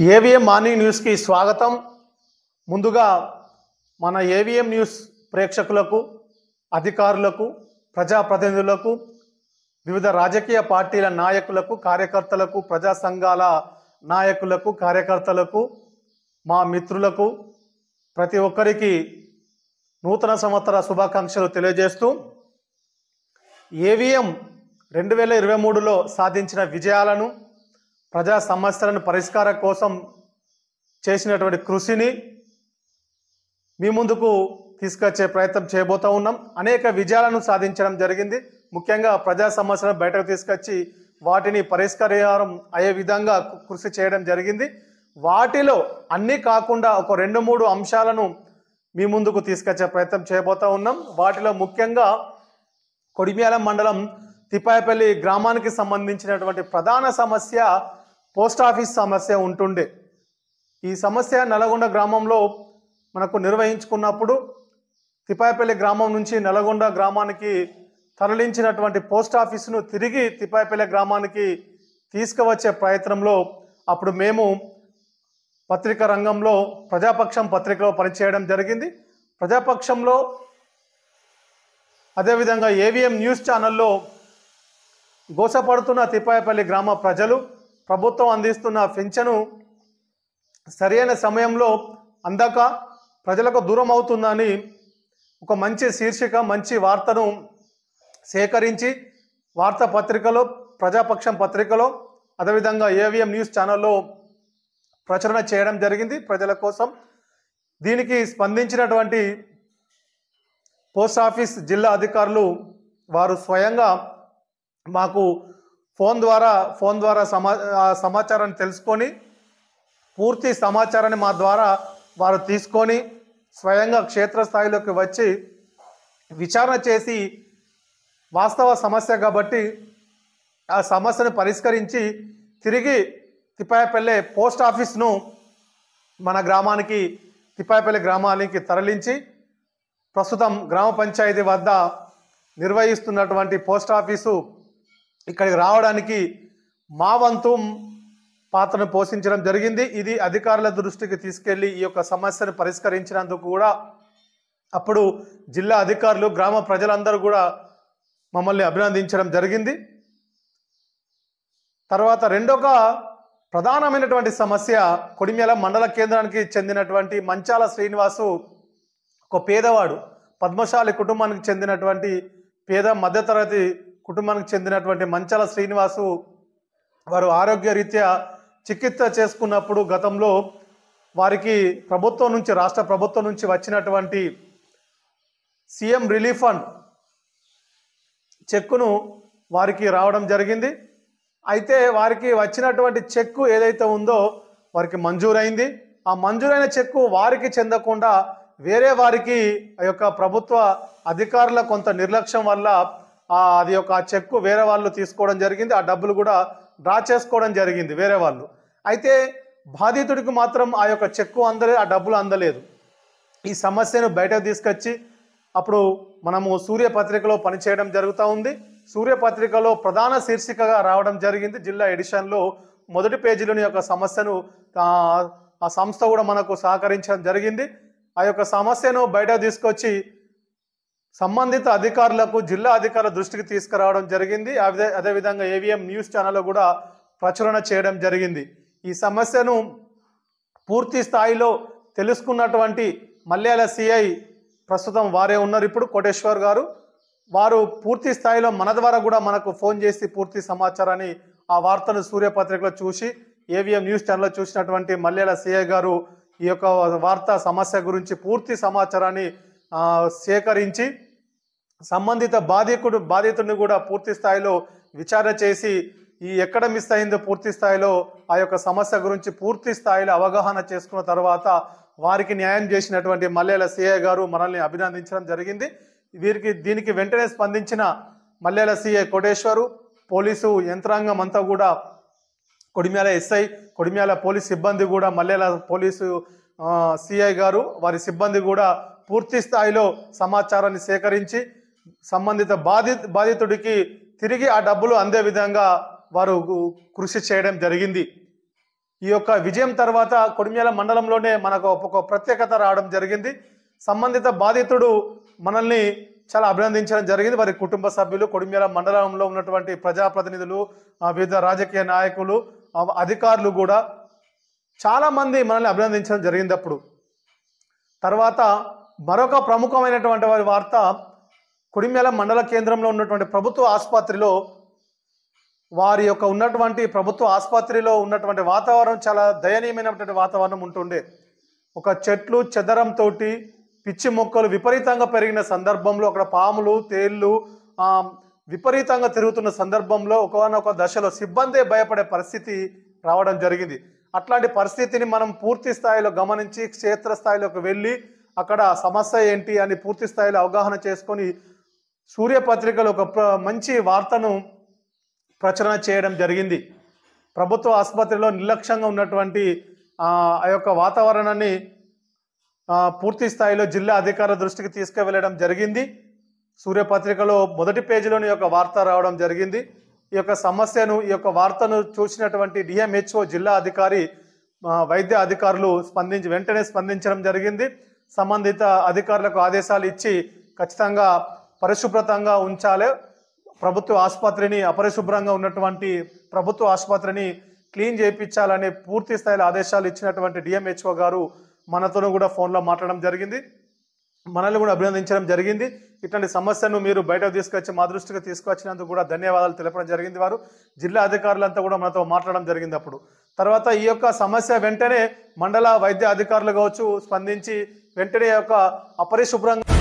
AVM morning న్యూస్కి స్వాగతం. ముందుగా మన ఏవిఎం న్యూస్ ప్రేక్షకులకు, అధికారులకు, ప్రజాప్రతినిధులకు, వివిధ రాజకీయ పార్టీల నాయకులకు, కార్యకర్తలకు, ప్రజా సంఘాల నాయకులకు, కార్యకర్తలకు, మా మిత్రులకు, ప్రతి ఒక్కరికి నూతన సంవత్సర శుభాకాంక్షలు తెలియజేస్తూ ఏవిఎం 2023లో సాధించిన విజయాలను, ప్రజా సమస్యలను పరిష్కారం కోసం చేసినటువంటి కృషిని మీ ముందుకు తీసుకొచ్చే ప్రయత్నం చేయబోతూ ఉన్నాం. అనేక విజయాలను సాధించడం జరిగింది. ముఖ్యంగా ప్రజా సమస్యలను బయటకు తీసుకొచ్చి వాటిని పరిష్కారం అయ్యే విధంగా కృషి చేయడం జరిగింది. వాటిలో అన్నీ కాకుండా ఒక 2-3 అంశాలను మీ ముందుకు తీసుకొచ్చే ప్రయత్నం చేయబోతూ ఉన్నాం. వాటిలో ముఖ్యంగా కొడిమ్యాల మండలం తిప్పాయపల్లి గ్రామానికి సంబంధించినటువంటి ప్రధాన సమస్య పోస్ట్ ఆఫీస్ సమస్య ఉంటుండే. ఈ సమస్య నల్గొండ గ్రామంలో మనకు నిర్వహించుకున్నప్పుడు తిప్పాయపల్లి గ్రామం నుంచి నల్గొండ గ్రామానికి తరలించినటువంటి పోస్ట్ ఆఫీసును తిరిగి తిప్పాయపల్లి గ్రామానికి తీసుకువచ్చే ప్రయత్నంలో అప్పుడు మేము పత్రికా రంగంలో ప్రజాపక్షం పత్రికలో పనిచేయడం జరిగింది. ప్రజాపక్షంలో అదేవిధంగా ఏవిఎం న్యూస్ ఛానల్లో గోసపడుతున్న తిప్పాయపల్లి గ్రామ ప్రజలు ప్రభుత్వం అందిస్తున్న పింఛను సరైన సమయంలో అందక ప్రజలకు దూరం అవుతుందని ఒక మంచి శీర్షిక, మంచి వార్తను సేకరించి వార్తాపత్రికలో, ప్రజాపక్షం పత్రికలో, అదేవిధంగా ఏవిఎం న్యూస్ ఛానల్లో ప్రచురణ చేయడం జరిగింది ప్రజల కోసం. దీనికి స్పందించినటువంటి పోస్ట్ ఆఫీస్ జిల్లా అధికారులు వారు స్వయంగా మాకు ఫోన్ ద్వారా సమాచారాన్ని తెలుసుకొని పూర్తి సమాచారాన్ని మా ద్వారా వారు తీసుకొని స్వయంగా క్షేత్రస్థాయిలోకి వచ్చి విచారణ చేసి వాస్తవ సమస్య కాబట్టి ఆ సమస్యను పరిష్కరించి తిరిగి తిప్పాయపల్లి పోస్ట్ ఆఫీస్ను మన గ్రామానికి తిప్పాయపల్లి గ్రామానికి తరలించి ప్రస్తుతం గ్రామ పంచాయతీ వద్ద నిర్వహిస్తున్నటువంటి పోస్ట్ ఆఫీసు ఇక్కడికి రావడానికి మా వంతు పాత్రను పోషించడం జరిగింది. ఇది అధికారుల దృష్టికి తీసుకెళ్లి ఈ యొక్క సమస్యను పరిష్కరించినందుకు కూడా అప్పుడు జిల్లా అధికారులు, గ్రామ ప్రజలందరూ కూడా మమ్మల్ని అభినందించడం జరిగింది. తర్వాత రెండొక ప్రధానమైనటువంటి సమస్య కొడిమ్యాల మండల కేంద్రానికి చెందినటువంటి మంచాల శ్రీనివాసు, ఒక పేదవాడు, పద్మశాలి కుటుంబానికి చెందినటువంటి పేద మధ్యతరగతి కుటుంబానికి చెందినటువంటి మంచాల శ్రీనివాసు వారు ఆరోగ్యరీత్యా చికిత్స చేసుకున్నప్పుడు గతంలో వారికి ప్రభుత్వం నుంచి, రాష్ట్ర ప్రభుత్వం నుంచి వచ్చినటువంటి సీఎం రిలీఫ్ ఫండ్ చెక్కును వారికి రావడం జరిగింది. అయితే వారికి వచ్చినటువంటి చెక్కు ఏదైతే ఉందో వారికి మంజూరైంది. ఆ మంజూరైన చెక్కు వారికి చెందకుండా వేరే వారికి ఆ యొక్క ప్రభుత్వ అధికారుల కొంత నిర్లక్ష్యం వల్ల అది యొక్క ఆ చెక్కు వేరే వాళ్ళు తీసుకోవడం జరిగింది. ఆ డబ్బులు కూడా డ్రా చేసుకోవడం జరిగింది వేరే వాళ్ళు. అయితే బాధితుడికి మాత్రం ఆ యొక్క చెక్కు అందలేదు, ఆ డబ్బులు అందలేదు. ఈ సమస్యను బయటకు తీసుకొచ్చి అప్పుడు మనము సూర్యపత్రికలో పనిచేయడం జరుగుతూ ఉంది. సూర్యపత్రికలో ప్రధాన శీర్షికగా రావడం జరిగింది. జిల్లా ఎడిషన్లో మొదటి పేజీలోని యొక్క సమస్యను ఆ సంస్థ కూడా మనకు సహకరించడం జరిగింది. ఆ యొక్క సమస్యను బయటకు తీసుకొచ్చి సంబంధిత అధికారులకు, జిల్లా అధికారుల దృష్టికి తీసుకురావడం జరిగింది. అదేవిధంగా ఏవిఎం న్యూస్ ఛానల్లో కూడా ప్రచురణ చేయడం జరిగింది. ఈ సమస్యను పూర్తి స్థాయిలో తెలుసుకున్నటువంటి మల్యాల సిఐ, ప్రస్తుతం వారే ఉన్నారు ఇప్పుడు, కోటేశ్వర్ గారు, వారు పూర్తి స్థాయిలో మన ద్వారా కూడా మనకు ఫోన్ చేసి పూర్తి సమాచారాన్ని, ఆ వార్తను సూర్యపత్రికలో చూసి ఏవిఎం న్యూస్ ఛానల్లో చూసినటువంటి మల్యాల సిఐ గారు ఈ యొక్క వార్తా సమస్య గురించి పూర్తి సమాచారాన్ని సేకరించి సంబంధిత బాధితుడిని కూడా పూర్తి స్థాయిలో విచారణ చేసి ఈ ఎక్కడ మిస్ అయిందో పూర్తి స్థాయిలో ఆ యొక్క సమస్య గురించి పూర్తి స్థాయిలో అవగాహన చేసుకున్న తర్వాత వారికి న్యాయం చేసినటువంటి మల్యాల సిఐ గారు మనల్ని అభినందించడం జరిగింది. దీనికి వెంటనే స్పందించిన మల్యాల సిఐ కోటేశ్వరు, పోలీసు యంత్రాంగం అంతా కూడా, కొడిమ్యాల ఎస్ఐ, కొడిమ్యాల పోలీస్ సిబ్బంది కూడా, మల్యాల పోలీసు సిఐ గారు, వారి సిబ్బంది కూడా పూర్తి స్థాయిలో సమాచారాన్ని సేకరించి సంబంధిత బాధితుడికి తిరిగి ఆ డబ్బులు అందే విధంగా వారు కృషి చేయడం జరిగింది. ఈ యొక్క విజయం తర్వాత కొడిమ్యాల మండలంలోనే మనకు ఒక ప్రత్యేకత రావడం జరిగింది. సంబంధిత బాధితుడు మనల్ని చాలా అభినందించడం జరిగింది. వారి కుటుంబ సభ్యులు, కొడిమ్యాల మండలంలో ఉన్నటువంటి ప్రజాప్రతినిధులు, వివిధ రాజకీయ నాయకులు, అధికారులు కూడా చాలా మంది మనల్ని అభినందించడం జరిగింది. అప్పుడు తర్వాత మరొక ప్రముఖమైనటువంటి వార్త, కొడిమ్యాల మండల కేంద్రంలో ఉన్నటువంటి ప్రభుత్వ ఆసుపత్రిలో వారి యొక్క ఉన్నటువంటి ప్రభుత్వ ఆసుపత్రిలో ఉన్నటువంటి వాతావరణం చాలా దయనీయమైనటువంటి వాతావరణం ఉంటుండే. ఒక చెట్లు చెదరంతో పిచ్చి మొక్కలు విపరీతంగా పెరిగిన సందర్భంలో, అక్కడ పాములు తేళ్లు విపరీతంగా తిరుగుతున్న సందర్భంలో ఒకనొక దశలో సిబ్బందే భయపడే పరిస్థితి రావడం జరిగింది. అట్లాంటి పరిస్థితిని మనం పూర్తి స్థాయిలో గమనించి క్షేత్రస్థాయిలోకి వెళ్ళి అక్కడ సమస్య ఏంటి అని పూర్తి స్థాయిలో అవగాహన చేసుకొని సూర్యపత్రికలో ఒక మంచి వార్తను ప్రచురణ చేయడం జరిగింది. ప్రభుత్వ ఆసుపత్రిలో నిర్లక్ష్యంగా ఉన్నటువంటి ఆ యొక్క వాతావరణాన్ని పూర్తి స్థాయిలో జిల్లా అధికారుల దృష్టికి తీసుకువెళ్ళడం జరిగింది. సూర్యపత్రికలో మొదటి పేజీలోని యొక్క వార్త రావడం జరిగింది. ఈ యొక్క సమస్యను, ఈ యొక్క వార్తను చూసినటువంటి డిఎంహెచ్ఓ జిల్లా అధికారి, వైద్య అధికారులు వెంటనే స్పందించడం జరిగింది. సంబంధిత అధికారులకు ఆదేశాలు ఇచ్చి ఖచ్చితంగా పరిశుభ్రతంగా ఉంచాలి, ప్రభుత్వ ఆసుపత్రిని అపరిశుభ్రంగా ఉన్నటువంటి ప్రభుత్వ ఆసుపత్రిని క్లీన్ చేయించాలని పూర్తి స్థాయిలో ఆదేశాలు ఇచ్చినటువంటి డిఎంహెచ్ఓ గారు మనతోనూ కూడా ఫోన్లో మాట్లాడడం జరిగింది. మనల్ని కూడా అభినందించడం జరిగింది. ఇట్లాంటి సమస్యను మీరు బయటకు తీసుకొచ్చి మా దృష్టికి తీసుకొచ్చినందుకు కూడా ధన్యవాదాలు తెలపడం జరిగింది. వారు జిల్లా అధికారులంతా కూడా మనతో మాట్లాడడం జరిగింది. అప్పుడు తర్వాత ఈ యొక్క సమస్య వెంటనే మండల వైద్య అధికారులు కావచ్చు స్పందించి వెంటనే యొక్క అపరిశుభ్రంగా